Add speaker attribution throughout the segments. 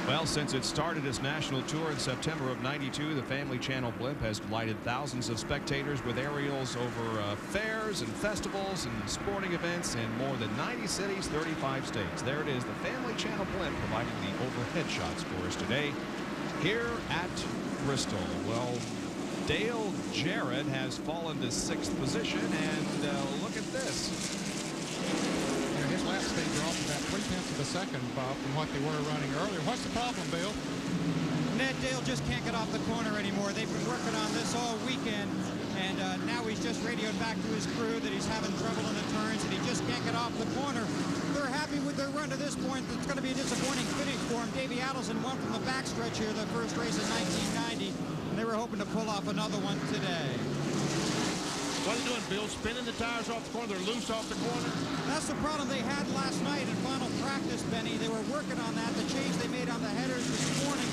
Speaker 1: Well, since it started its national tour in September of '92, the Family Channel blimp has delighted thousands of spectators with aerials over fairs and festivals and sporting events in more than 90 cities, 35 states. There it is, the Family Channel blimp providing the overhead shots for us today here at Bristol. Well, Dale Jarrett has fallen to 6th position, and look at this.
Speaker 2: His lap speeds are off about 3/10 of a second, Bob, from what they were running earlier. What's the problem, Bill?
Speaker 3: Ned Dale just can't get off the corner anymore. They've been working on this all weekend, and now he's just radioed back to his crew that he's having trouble in the turns, and he just can't get off the corner. They're happy with their run to this point. It's going to be a disappointing finish for him. Davey Adelson won from the backstretch here the first race in 1990, and they were hoping to pull off another one today.
Speaker 4: What are they doing, Bill? Spinning the tires off the corner? They're loose off the corner?
Speaker 3: That's the problem they had last night in final practice, Benny. They were working on that. The change they made on the headers this morning,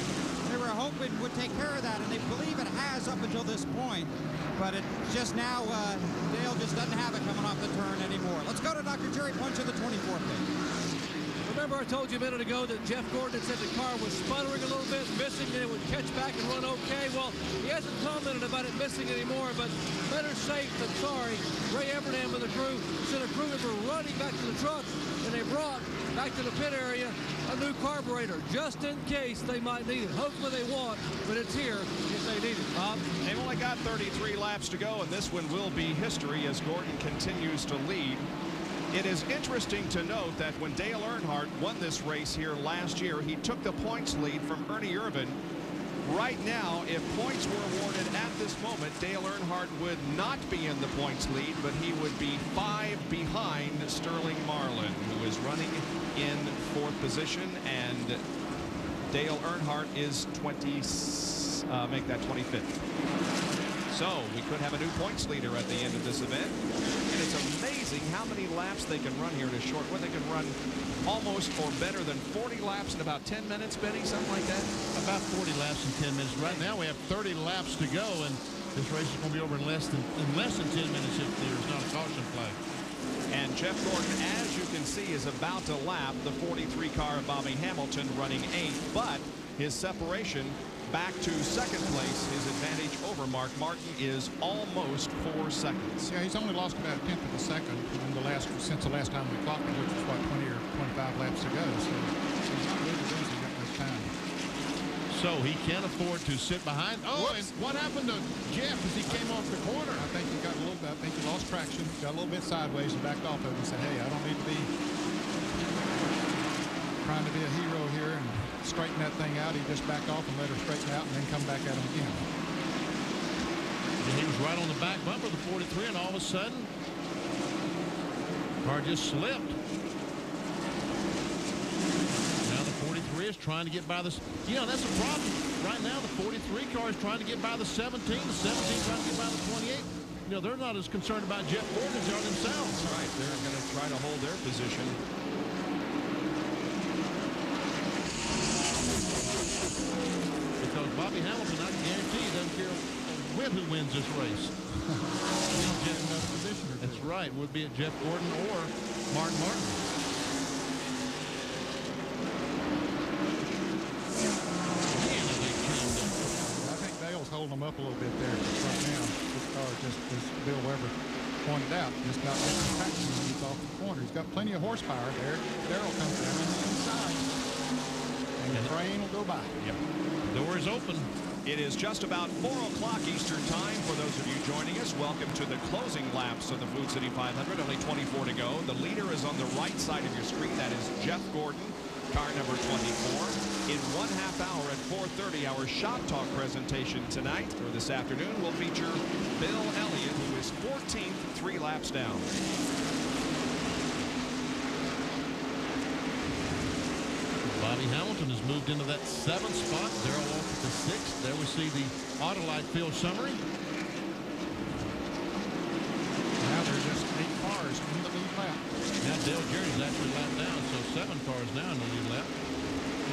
Speaker 3: they were hoping would take care of that, and they believe it has up until this point. But it just now, Dale just doesn't have it coming off the turn anymore. Let's go to Dr. Jerry Punch of the 24th page.
Speaker 5: Remember I told you a minute ago that Jeff Gordon had said the car was sputtering a little bit, missing, and it would catch back and run okay. Well, he hasn't commented about it missing anymore, but better safe than sorry. Ray Evernham and the crew sent a crew member running back to the truck, and they brought back to the pit area a new carburetor, just in case they might need it. Hopefully they won't, but it's here if they need it. Bob?
Speaker 1: They've only got 33 laps to go, and this one will be history as Gordon continues to lead. It is interesting to note that when Dale Earnhardt won this race here last year, he took the points lead from Ernie Irvan. Right now, if points were awarded at this moment, Dale Earnhardt would not be in the points lead, but he would be 5 behind Sterling Marlin, who is running in 4th position, and Dale Earnhardt is make that 25th. So we could have a new points leader at the end of this event. And it's amazing how many laps they can run here in a short one. They can run almost or better than 40 laps in about 10 minutes, Benny, something like that?
Speaker 4: About 40 laps in 10 minutes. Right now we have 30 laps to go, and this race is going to be over in less than 10 minutes if there's not a caution flag.
Speaker 1: And Jeff Gordon, as you can see, is about to lap the 43 car of Bobby Hamilton running 8th, but his separation back to 2nd place, his advantage over Mark Martin is almost 4 seconds.
Speaker 2: Yeah, he's only lost about 1/10 of a second since the last time we clocked him, which was what, 20 or 25 laps to go. So he's not really losing that much time.
Speaker 4: So he can't afford to sit behind. Oh, whoops. And what happened to Jeff as he came off the corner?
Speaker 2: I think he got a little bit. I think he lost traction, got a little bit sideways, and backed off of it and said, "Hey, I don't need to be trying to be a hero here and straighten that thing out." He just backed off and let her straighten out and then come back at him again.
Speaker 4: And he was right on the back bumper of the 43, and all of a sudden, car just slipped. Now the 43 is trying to get by this. You know, that's a problem. Right now, the 43 car is trying to get by the 17. The 17 trying to get by the 28. You know, they're not as concerned about Jeff Gordon as they are themselves.
Speaker 1: Right, they're going to try to hold their position.
Speaker 4: Because Bobby Hamilton, I guarantee, doesn't care who wins this race. That's right. Would be it Jeff Gordon or Mark Martin.
Speaker 2: I think Dale's holding them up a little bit there right now. This car just, as Bill Weber pointed out, just not making traction when he's off the corner. He's got plenty of horsepower there. Darrell comes down on the inside, and the train will go by.
Speaker 4: Yep. Door is open.
Speaker 1: It is just about 4 o'clock Eastern time. For those of you joining us, welcome to the closing laps of the Food City 500. Only 24 to go. The leader is on the right side of your screen. That is Jeff Gordon, car number 24. In 1/2 hour at 4:30, our Shop Talk presentation tonight, or this afternoon, will feature Bill Elliott, who is 14th, 3 laps down.
Speaker 4: Bobby Hamilton has moved into that 7th spot. Darrell off at the 6th. There we see the Autolite field summary.
Speaker 2: Now there's just 8 cars in the lead lap.
Speaker 4: Now Dale Jarrett's actually lapped down, so 7 cars now in the lead lap.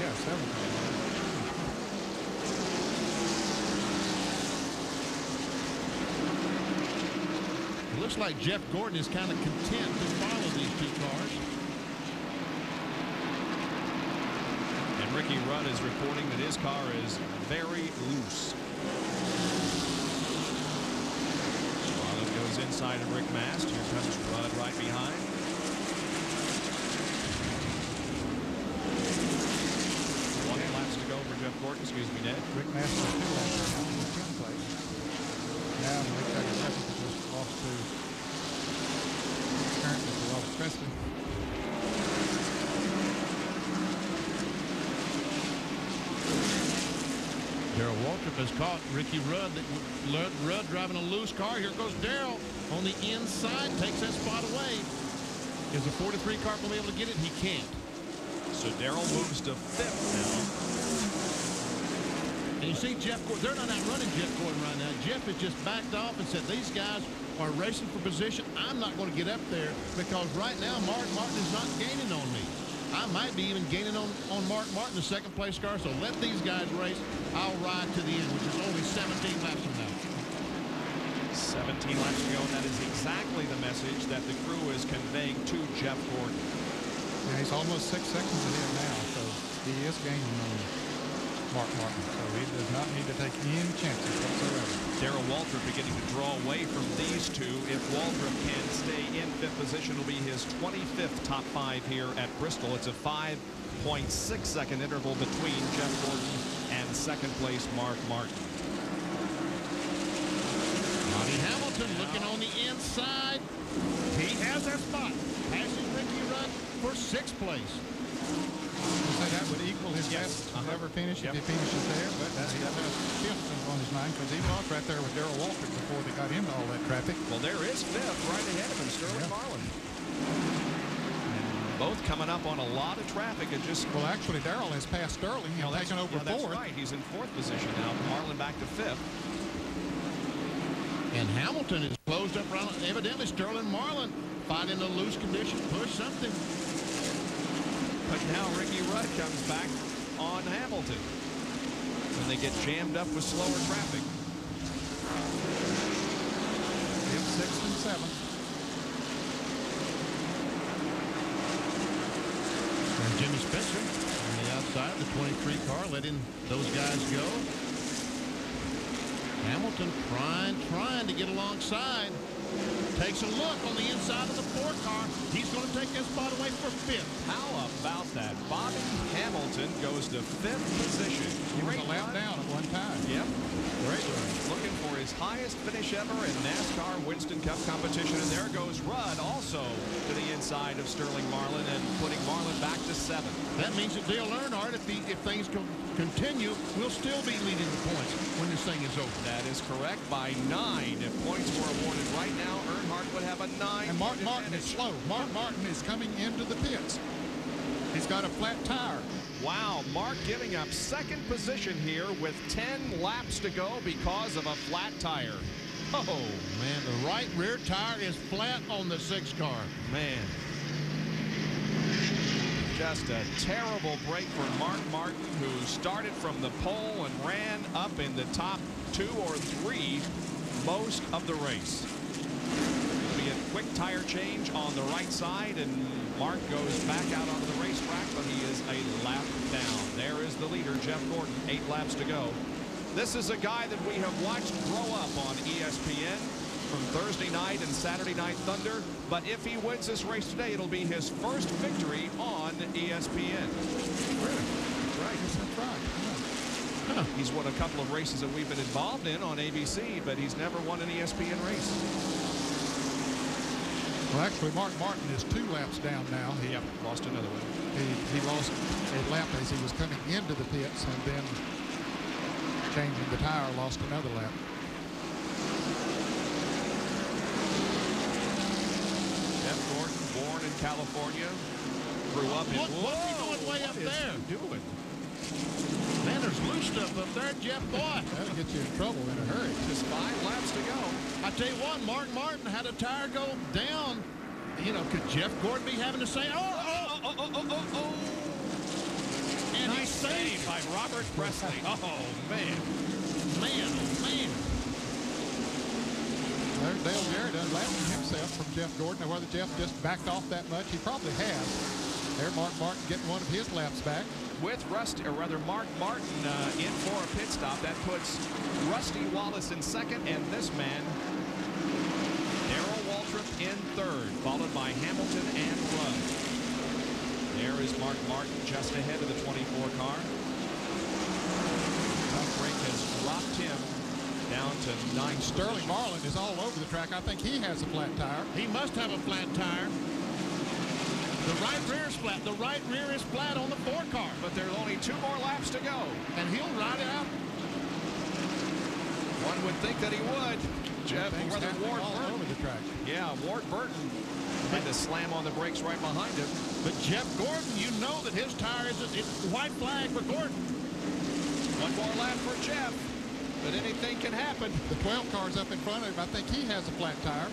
Speaker 2: Yeah, 7 cars.
Speaker 4: It looks like Jeff Gordon is kind of content to follow these 2 cars.
Speaker 1: Ricky Rudd is reporting that his car is very loose. Marlin goes inside of Rick Mast. Here comes Rudd right behind. To go for Jeff Gordon, excuse me, Ned.
Speaker 2: Rick Mast is 2 laps down in the 10th place. Now the Rick Taylor just lost to currently to Ross Preston.
Speaker 4: Darrell Waltrip has caught Ricky Rudd. Rudd driving a loose car. Here goes Darrell on the inside, takes that spot away. Is the 43 car going to be able to get it? He can't.
Speaker 1: So Darrell moves to 5th now.
Speaker 4: And you see Jeff Gordon, they're not outrunning Jeff Gordon right now. Jeff has just backed off and said, these guys are racing for position. I'm not going to get up there because right now Mark Martin is not gaining on me. I might be even gaining on Mark Martin, the 2nd place car. So let these guys race. I'll ride to the end, which is only 17 laps from now.
Speaker 1: 17 laps to go, and that is exactly the message that the crew is conveying to Jeff Gordon.
Speaker 2: Yeah, he's almost 6 seconds ahead now, so he is gaining on Mark Martin, so he does not need to take any chances whatsoever.
Speaker 1: Darrell Waltrip beginning to draw away from these two. If Waltrip can stay in 5th position, it'll be his 25th top 5 here at Bristol. It's a 5.6 second interval between Jeff Gordon and 2nd place Mark Martin.
Speaker 4: Roddy Hamilton looking on the inside. He has that spot. Passing Ricky Rudd for 6th place.
Speaker 2: So that would equal his best ever finish if he finishes there, but that's got a shift on his mind because he lost right there with Darrell Waltrip before they got into all that traffic.
Speaker 1: Well, there is 5th right ahead of him, Sterling Marlin. Both coming up on a lot of traffic. It just
Speaker 2: well, actually, Darrell has passed Sterling and taken over 4th.
Speaker 1: That's right. He's in 4th position now. Marlin back to 5th.
Speaker 4: And Hamilton is closed up around. Evidently, Sterling Marlin finding a loose condition, push something.
Speaker 1: But now Ricky Rudd comes back on Hamilton when they get jammed up with slower traffic.
Speaker 2: 5th, 6th, and 7th.
Speaker 4: And Jimmy Spencer on the outside, the 23 car, letting those guys go. Hamilton trying to get alongside. Takes a look on the inside of the 4 car. He's going to take that spot away for 5th.
Speaker 1: How about that? Bobby Hamilton goes to 5th position.
Speaker 2: He was a lap down at one time.
Speaker 1: Yep.
Speaker 2: Great run.
Speaker 1: Looking for his highest finish ever in NASCAR Winston Cup competition. And there goes Rudd also to the inside of Sterling Marlin and putting Marlin back to 7th.
Speaker 4: That means that Dale Earnhardt, if things continue, will still be leading the points when this thing is over.
Speaker 1: That is correct, by 9. If points were awarded right now, Earnhardt would have a 9.
Speaker 2: And Mark Martin is slow. Mark Martin is coming into the pits. He's got a flat tire.
Speaker 1: Wow, Mark giving up 2nd position here with 10 laps to go because of a flat tire. Oh,
Speaker 4: man, the right rear tire is flat on the 6 car.
Speaker 1: Man. Just a terrible break for Mark Martin, who started from the pole and ran up in the top 2 or 3 most of the race. It'll be a quick tire change on the right side, and Mark goes back out onto the racetrack, but he is a lap down. There is the leader, Jeff Gordon, 8 laps to go. This is a guy that we have watched grow up on ESPN from Thursday night and Saturday Night Thunder, but if he wins this race today, it'll be his first victory on ESPN.
Speaker 2: Really? That's right. Yes, that's right.
Speaker 1: Huh. He's won a couple of races that we've been involved in on ABC, but he's never won an ESPN race.
Speaker 2: Well, actually, Mark Martin is 2 laps down now. He
Speaker 1: lost another one.
Speaker 2: He lost a lap as he was coming into the pits, and then changing the tire, lost another lap.
Speaker 1: Jeff Gordon, born in California, grew up in...
Speaker 4: What's he doing way up there?
Speaker 1: Doing?
Speaker 4: Man, there's loose stuff up there, Jeff. Boy,
Speaker 2: that'll get you in trouble in a hurry.
Speaker 1: Just 5 laps to go.
Speaker 4: I tell you what, Mark Martin had a tire go down. You know, could Jeff Gordon be having the same? And
Speaker 1: nice save by Robert Presley. Oh, man.
Speaker 4: Man, oh, man.
Speaker 2: There's Dale Jarrett unlapping himself from Jeff Gordon. Now, whether Jeff just backed off that much, he probably has. There, Mark Martin getting one of his laps back.
Speaker 1: With Rusty, or rather Mark Martin in for a pit stop. That puts Rusty Wallace in second, and this man, Darrell Waltrip, in third, followed by Hamilton and Rudd. There is Mark Martin just ahead of the 24 car. Tough break has dropped him down to 9th.
Speaker 2: Sterling Marlin is all over the track. I think he has a flat tire.
Speaker 4: He must have a flat tire. The right rear is flat. The right rear is flat on the 4 car.
Speaker 1: But there's only 2 more laps to go.
Speaker 4: And he'll ride it out.
Speaker 1: One would think that he would. Jeff, whether Ward
Speaker 2: all
Speaker 1: Burton.
Speaker 2: over the track.
Speaker 1: Yeah, Ward Burton had to slam on the brakes right behind him.
Speaker 4: But Jeff Gordon, you know that his tire is a white flag for Gordon.
Speaker 1: 1 more lap for Jeff. But anything can happen.
Speaker 2: The 12 car's up in front of him. I think he has a flat tire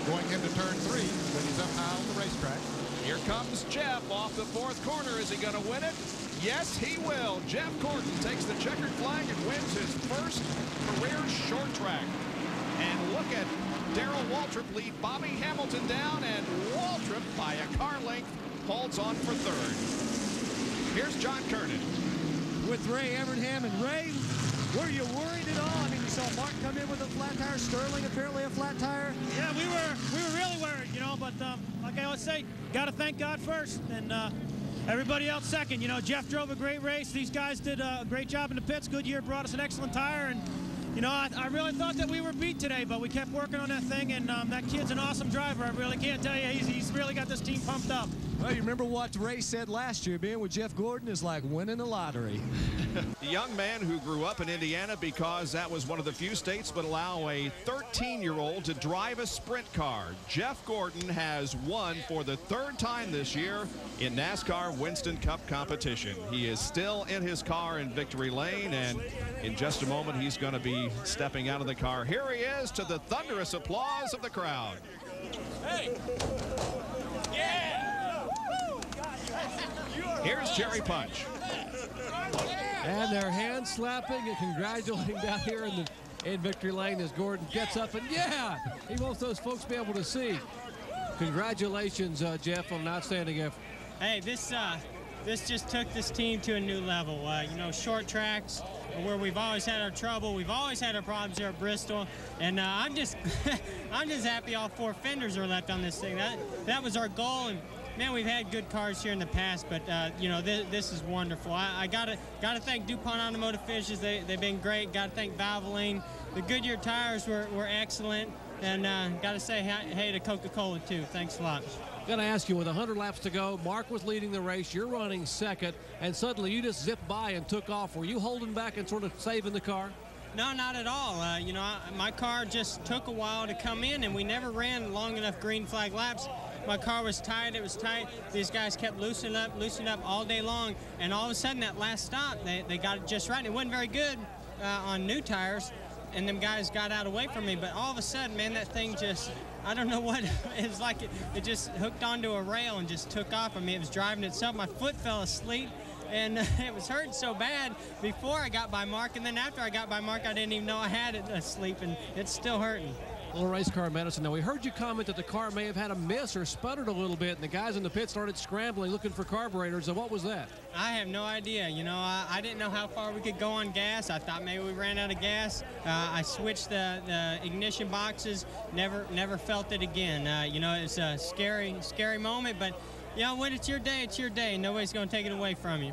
Speaker 2: going into turn 3, but he's up high on the racetrack.
Speaker 1: Here comes Jeff off the 4th corner. Is he going to win it? Yes, he will. Jeff Gordon takes the checkered flag and wins his first career short track. And look at Darrell Waltrip lead Bobby Hamilton down, and Waltrip, by a car length, holds on for 3rd. Here's John Kernan.
Speaker 6: With Ray Evernham. And Ray, were you worried at all? I mean, you saw Mark come in with a flat tire, Sterling apparently a flat tire.
Speaker 7: Yeah, we were really worried, you know, but like I always say, got to thank God first, and everybody else second. You know, Jeff drove a great race. These guys did a great job in the pits. Goodyear brought us an excellent tire, and you know, I really thought that we were beat today, but we kept working on that thing, and that kid's an awesome driver. I really can't tell you, he's really got this team pumped up.
Speaker 6: Well, you remember what Ray said last year, being with Jeff Gordon is like winning the lottery.
Speaker 1: The young man who grew up in Indiana because that was one of the few states that allow a 13-year-old to drive a sprint car. Jeff Gordon has won for the 3rd time this year in NASCAR Winston Cup competition. He is still in his car in victory lane, and in just a moment he's going to be stepping out of the car. Here he is, to the thunderous applause of the crowd.
Speaker 7: Hey! Yeah!
Speaker 1: Here's Jerry Punch.
Speaker 5: And they're hand slapping and congratulating down here in victory lane as Gordon gets up, and yeah, he wants those folks to be able to see. Congratulations, Jeff, on an outstanding effort.
Speaker 8: Hey, this just took this team to a new level. You know, short tracks where we've always had our trouble, we've always had our problems here at Bristol, and I'm just I'm just happy all 4 fenders are left on this thing. That was our goal, and man, we've had good cars here in the past, but you know, this is wonderful. I gotta thank DuPont Automotive Finishes. They've been great. Gotta thank Valvoline. The Goodyear tires were excellent, and gotta say hey to Coca-Cola too. Thanks a lot.
Speaker 5: Got to ask you, with 100 laps to go, Mark was leading the race, you're running 2nd, and suddenly you just zipped by and took off. Were you holding back and sort of saving the car?
Speaker 8: No, not at all. You know, my car just took a while to come in, and we never ran long enough green flag laps. My car was tight. It was tight. These guys kept loosening up all day long, and all of a sudden, that last stop, they got it just right. And it wasn't very good on new tires, and them guys got out away from me. But all of a sudden, man, that thing just, I don't know what, it's like it just hooked onto a rail and just took off. I mean, it was driving itself. My foot fell asleep, and it was hurting so bad before I got by Mark, and then after I got by Mark, I didn't even know I had it asleep, and it's still hurting.
Speaker 5: A little race car medicine. Now, we heard you comment that the car may have had a miss or sputtered a little bit, and the guys in the pit started scrambling, looking for carburetors. So what was that?
Speaker 8: I have no idea. You know, I didn't know how far we could go on gas. I thought maybe we ran out of gas. I switched the ignition boxes, never felt it again. You know, it's a scary moment, but, you know, when it's your day. Nobody's going to take it away from you.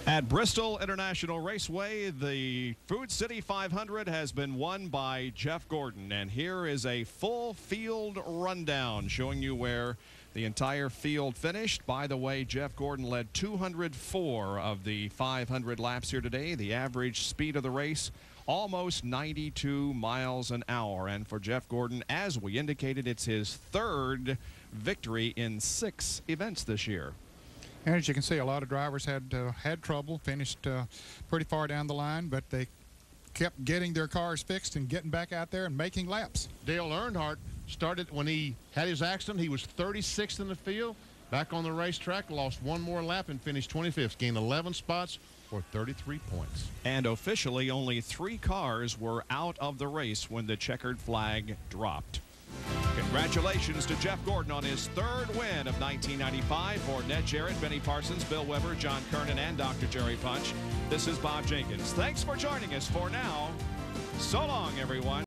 Speaker 1: At Bristol International Raceway, the Food City 500 has been won by Jeff Gordon. And here is a full field rundown showing you where the entire field finished. By the way, Jeff Gordon led 204 of the 500 laps here today. The average speed of the race, almost 92 miles an hour. And for Jeff Gordon, as we indicated, it's his 3rd victory in 6 events this year.
Speaker 2: And as you can see, a lot of drivers had trouble, finished pretty far down the line, but they kept getting their cars fixed and getting back out there and making laps.
Speaker 4: Dale Earnhardt started when he had his accident. He was 36th in the field. Back on the racetrack, lost 1 more lap and finished 25th, gained 11 spots for 33 points.
Speaker 1: And officially, only 3 cars were out of the race when the checkered flag dropped. Okay. Congratulations to Jeff Gordon on his 3rd win of 1995. For Ned Jarrett, Benny Parsons, Bill Weber, John Kernan, and Dr. Jerry Punch, this is Bob Jenkins. Thanks for joining us for now. So long, everyone.